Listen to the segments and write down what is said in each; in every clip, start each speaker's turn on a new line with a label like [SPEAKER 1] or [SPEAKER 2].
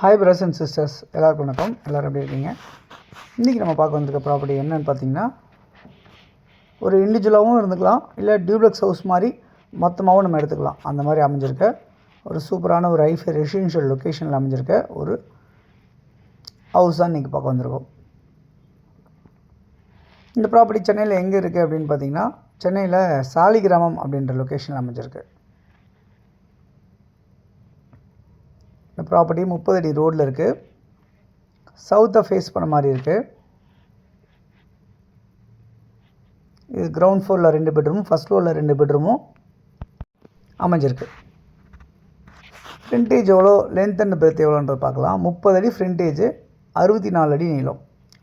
[SPEAKER 1] Hi brothers and sisters, எல்லாருக்கும் வணக்கம். எல்லோரும் எப்படி இருக்கீங்க? இன்றைக்கி நம்ம பார்க்க வந்திருக்க ப்ராப்பர்ட்டி என்னென்னு பார்த்தீங்கன்னா, ஒரு இண்டிவிஜுவலாகவும் இருந்துக்கலாம், இல்லை டியூப்ளெக்ஸ் ஹவுஸ் மாதிரி மொத்தமாகவும் நம்ம எடுத்துக்கலாம். அந்த மாதிரி அமைஞ்சிருக்க ஒரு சூப்பரான ஒரு ஹைஃபை ரெசிடென்ஷியல் லொக்கேஷனில் அமைஞ்சிருக்க ஒரு ஹவுஸ் தான் இன்றைக்கி பார்க்க வந்திருக்கோம். இந்த ப்ராப்பர்ட்டி சென்னையில் எங்கே இருக்குது அப்படின்னு பார்த்தீங்கன்னா, சென்னையில் சாலிகிராமம் அப்படின்ற லொக்கேஷனில் அமைஞ்சிருக்கு. இந்த ப்ராப்பர்ட்டி 30 அடி ரோட்டில் இருக்குது. சவுத்தை ஃபேஸ் பண்ண மாதிரி இருக்குது. இது கிரவுண்ட் ஃப்ளோரில் 2 பெட்ரூமும், ஃபஸ்ட் ஃப்ளோரில் 2 பெட்ரூமும் அமைஞ்சிருக்கு. ஃப்ரண்டேஜ் எவ்வளோ, லென்த் அண்ட் பிரெத் எவ்வளோன்றது பார்க்கலாம். 30 அடி ஃப்ரண்டேஜ், 64 அடி நீளம்,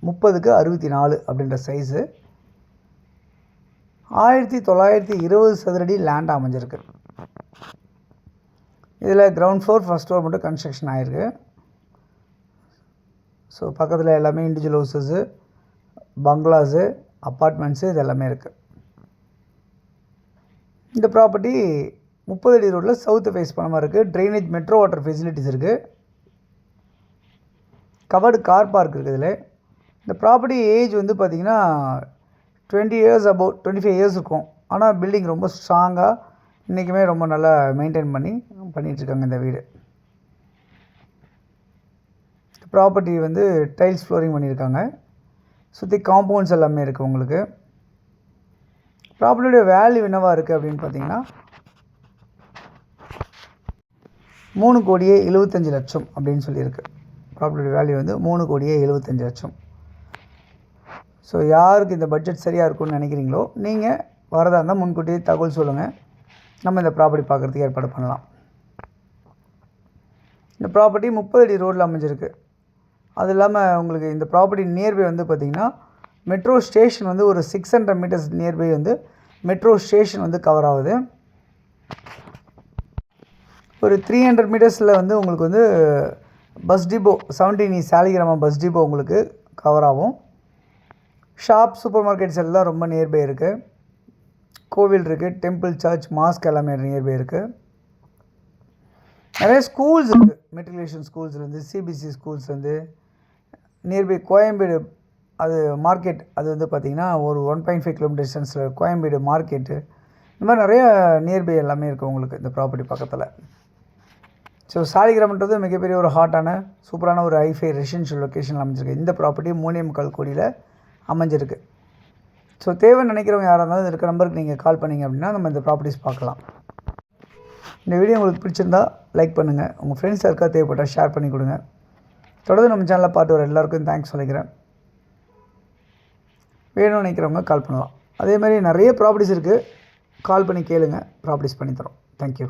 [SPEAKER 1] 30க்கு 64 அப்படின்ற சைஸு. 1920 சதுரடி லேண்ட் அமைஞ்சிருக்கு. இதில் கிரவுண்ட் ஃப்ளோர், ஃபஸ்ட் ஃப்ளோர் மட்டும் கன்ஸ்ட்ரக்ஷன் ஆகிருக்கு. ஸோ பக்கத்தில் எல்லாமே இண்டிவிஜுவல் ஹவுசஸ்ஸு, பங்களாஸு, அப்பார்ட்மெண்ட்ஸு இது எல்லாமே இருக்குது. இந்த ப்ராப்பர்ட்டி 30 அடி ரோட்டில் சவுத்து ஃபேஸ் பண்ண மாதிரி இருக்குது. ட்ரைனேஜ், மெட்ரோ வாட்டர் ஃபெசிலிட்டிஸ் இருக்குது. கவர்டு கார் பார்க் இருக்குது இதில். இந்த ப்ராப்பர்ட்டி ஏஜ் வந்து பார்த்திங்கன்னா 20 இயர்ஸ், அபவுட் 25 இயர்ஸ் இருக்கும். ஆனால் பில்டிங் ரொம்ப ஸ்ட்ராங்காக இன்றைக்குமே ரொம்ப நல்லா மெயின்டைன் பண்ணிகிட்ருக்காங்க இந்த வீடு. ப்ராப்பர்ட்டி வந்து டைல்ஸ் ஃப்ளோரிங் பண்ணியிருக்காங்க. சுற்றி காம்பவுண்ட்ஸ் எல்லாமே இருக்குது உங்களுக்கு. ப்ராப்பர்ட்டியோடைய வேல்யூ என்னவாக இருக்குது அப்படின்னு பார்த்தீங்கன்னா 3,75,00,000 அப்படின்னு சொல்லியிருக்கு. ப்ராப்பர்ட்டியோட வேல்யூ வந்து 3,75,00,000. ஸோ யாருக்கு இந்த பட்ஜெட் சரியாக இருக்கும்னு நினைக்கிறீங்களோ, நீங்கள் வரதாக இருந்தால் முன்கூட்டியே தகவல் சொல்லுங்கள். நம்ம இந்த ப்ராப்பர்ட்டி பார்க்குறதுக்கு ஏற்பாடு பண்ணலாம். இந்த ப்ராப்பர்ட்டி 30 அடி ரோட்டில் அமைஞ்சிருக்கு. அது இல்லாமல் உங்களுக்கு இந்த ப்ராப்பர்ட்டி நியர்பை வந்து பார்த்திங்கன்னா மெட்ரோ ஸ்டேஷன் வந்து ஒரு 600 மீட்டர்ஸ் நியர்பை வந்து மெட்ரோ ஸ்டேஷன் வந்து கவர் ஆகுது. ஒரு 300 மீட்டர்ஸில் வந்து உங்களுக்கு வந்து bus depot 17 Saligramam bus depot உங்களுக்கு கவர் ஆகும். ஷாப், சூப்பர் மார்க்கெட்ஸ் எல்லாம் ரொம்ப நியர்பை இருக்குது. கோவில் இருக்குது, டெம்பிள், சர்ச், மாஸ்க் எல்லாமே நியர்பை இருக்குது. நிறைய ஸ்கூல்ஸ் இருக்குது. மெட்ரிகுலேஷன் ஸ்கூல்ஸ்லேருந்து, சிபிஎஸ்சி ஸ்கூல்ஸ்லேருந்து நியர்பை கோயம்பேடு அது மார்க்கெட், அது வந்து பார்த்திங்கன்னா ஒரு 1.5 கிலோமீட்டர் டிஸ்டன்ஸில் கோயம்பேடு மார்க்கெட்டு, இந்த மாதிரி நிறைய நியர்பை எல்லாமே இருக்குது உங்களுக்கு இந்த ப்ராப்பர்ட்டி பக்கத்தில். ஸோ சாலிகிராமன்றது மிகப்பெரிய ஒரு ஹாட்டான சூப்பரான ஒரு ஹைஃபை ரெசிடென்ஷியல் லொக்கேஷனில் அமைஞ்சிருக்கு. இந்த ப்ராப்பர்ட்டி 3.25 கோடியில் அமைஞ்சிருக்கு. ஸோ தேவைன்னு நினைக்கிறவங்க யாராக இருந்தாலும் இருக்க நம்பருக்கு நீங்கள் கால் பண்ணிங்க அப்படின்னா நம்ம இந்த ப்ராப்பர்ட்டிஸ் பார்க்கலாம். இந்த வீடியோ உங்களுக்கு பிடிச்சிருந்தா லைக் பண்ணுங்கள். உங்கள் ஃப்ரெண்ட்ஸ் யாருக்கா தேவைப்பட்டால் ஷேர் பண்ணி கொடுங்க. தொடர்ந்து நம்ம சேனலில் பார்த்து வர எல்லாருக்கும் தேங்க்ஸ் சொல்லிக்கிறேன். வேணும்னு நினைக்கிறவங்க கால் பண்ணலாம். அதேமாதிரி நிறைய ப்ராப்பர்ட்டிஸ் இருக்குது. கால் பண்ணி கேளுங்க, ப்ராப்பர்ட்டிஸ் பண்ணித்தரோம். தேங்க்யூ.